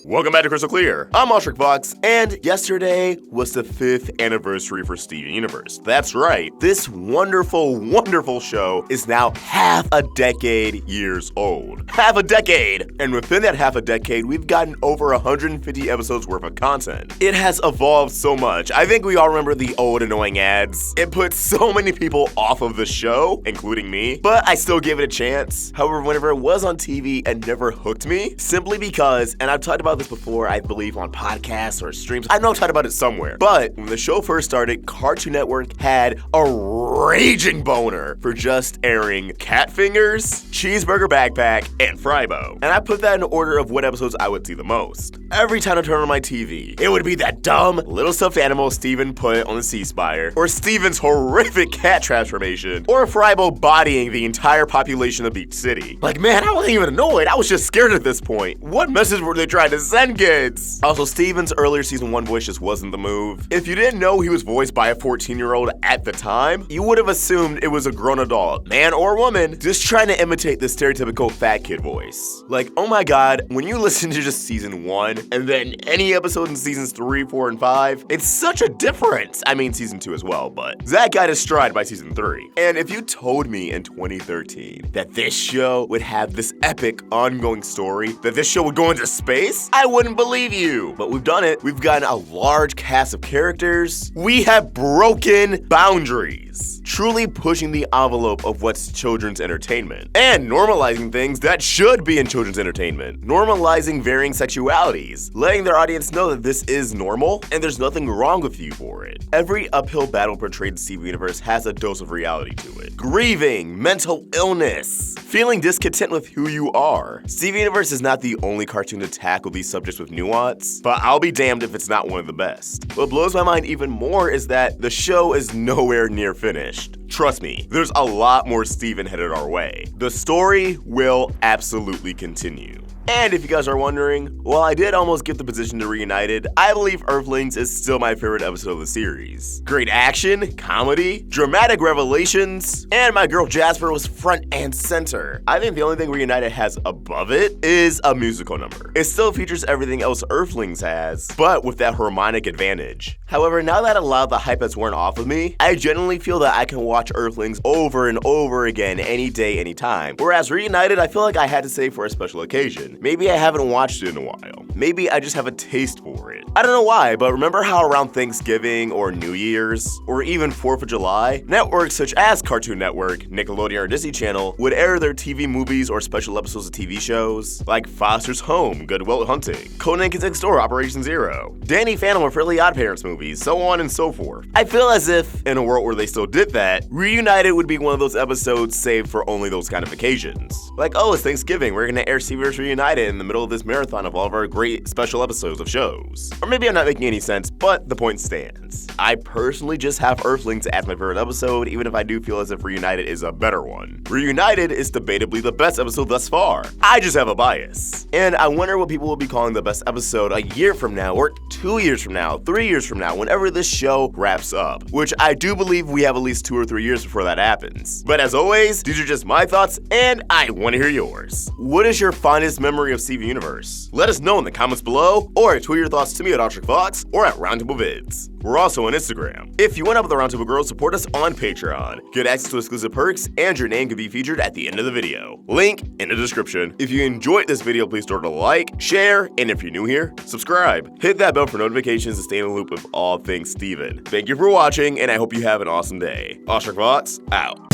Welcome back to Crystal Clear. I'm AwestruckVox, and yesterday was the 5th anniversary for Steven Universe. That's right, this wonderful, wonderful show is now half a decade years old. Half a decade! And within that half a decade, we've gotten over 150 episodes worth of content. It has evolved so much. I think we all remember the old annoying ads. It put so many people off of the show, including me, but I still gave it a chance. However, whenever it was on TV, it never hooked me, simply because, and I've talked about this before, I believe on podcasts or streams, I know I've talked about it somewhere, but when the show first started, Cartoon Network had a raging boner for just airing Cat Fingers, Cheeseburger Backpack, and Frybo. And I put that in order of what episodes I would see the most. Every time I turn on my TV, it would be that dumb little stuffed animal Steven put on the Sea Spire, or Steven's horrific cat transformation, or Frybo bodying the entire population of Beach City. Like, man, I wasn't even annoyed, I was just scared at this point. What message were they trying to send, kids? Also, Steven's earlier season 1 voice just wasn't the move. If you didn't know he was voiced by a 14-year-old at the time, you would have assumed it was a grown adult, man or woman, just trying to imitate the stereotypical fat kid voice. Like, oh my god, when you listen to just season 1, and then any episode in seasons 3, 4, and 5, it's such a difference. I mean, season 2 as well, but Zach got his stride by season 3. And if you told me in 2013 that this show would have this epic ongoing story, that this show would go into space, I wouldn't believe you. But we've done it. We've gotten a large cast of characters. We have broken boundaries, truly pushing the envelope of what's children's entertainment, and normalizing things that should be in children's entertainment. Normalizing varying sexualities, letting their audience know that this is normal and there's nothing wrong with you for it. Every uphill battle portrayed in Steven Universe has a dose of reality to it. Grieving, mental illness, feeling discontent with who you are. Steven Universe is not the only cartoon to tackle these subjects with nuance, but I'll be damned if it's not one of the best. What blows my mind even more is that the show is nowhere near finished. Trust me, there's a lot more Steven headed our way. The story will absolutely continue. And if you guys are wondering, while I did almost get the position to Reunited, I believe Earthlings is still my favorite episode of the series. Great action, comedy, dramatic revelations, and my girl Jasper was front and center. I think the only thing Reunited has above it is a musical number. It still features everything else Earthlings has, but with that harmonic advantage. However, now that a lot of the hype has worn off of me, I genuinely feel that I can watch Earthlings over and over again any day, anytime. Whereas Reunited, I feel like I had to save for a special occasion. Maybe I haven't watched it in a while. Maybe I just have a taste for it. I don't know why, but remember how around Thanksgiving or New Year's, or even 4th of July, networks such as Cartoon Network, Nickelodeon, or Disney Channel would air their TV movies or special episodes of TV shows like Foster's Home, Good Will Hunting, Conan Kids Next Door, Operation Zero, Danny Phantom or Fairly Odd Parents movies, so on and so forth. I feel as if, in a world where they still did that, Reunited would be one of those episodes saved for only those kind of occasions. Like, oh, it's Thanksgiving, we're gonna air Steven Reunited in the middle of this marathon of all of our great special episodes of shows. Or maybe I'm not making any sense, but the point stands. I personally just have Earthlings as my favorite episode, even if I do feel as if Reunited is a better one. Reunited is debatably the best episode thus far. I just have a bias. And I wonder what people will be calling the best episode a year from now, or 2 years from now, 3 years from now, whenever this show wraps up. Which I do believe we have at least 2 or 3 years before that happens. But as always, these are just my thoughts, and I want to hear yours. What is your fondest memory of Steven Universe? Let us know in the comments below, or tweet your thoughts to me at AwestruckVox or at Roundtable Vids. We're also on Instagram. If you want up with the Roundtable Girls, support us on Patreon. Get access to exclusive perks, and your name can be featured at the end of the video. Link in the description. If you enjoyed this video, please throw it a like, share, and if you're new here, subscribe. Hit that bell for notifications to stay in the loop with all things Steven. Thank you for watching, and I hope you have an awesome day. AwestruckVox, out.